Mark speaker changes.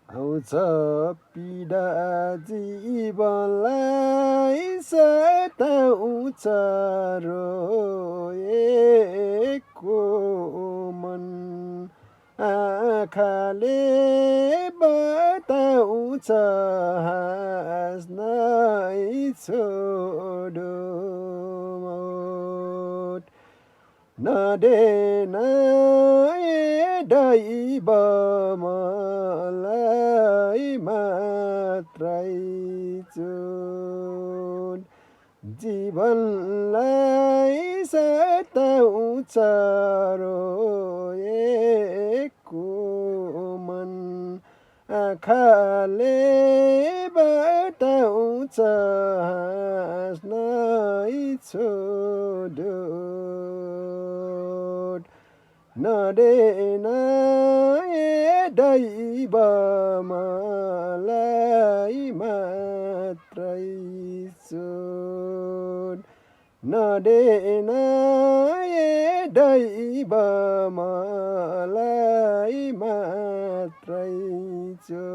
Speaker 1: आउँछ पीडा जीवनलाई सताउँछ रोएको मन आँखाले बताउँछ हाँस्नै छोडो नदेन दैव मलाई मात्रै चुन जीवनलाई सताउँछ रोएको मन आँखाले बताउँछ हाँस्नै छोड्यो नदेन दैव मलाई मात्रै चुन नदेन दैव मलाई मात्रै चुन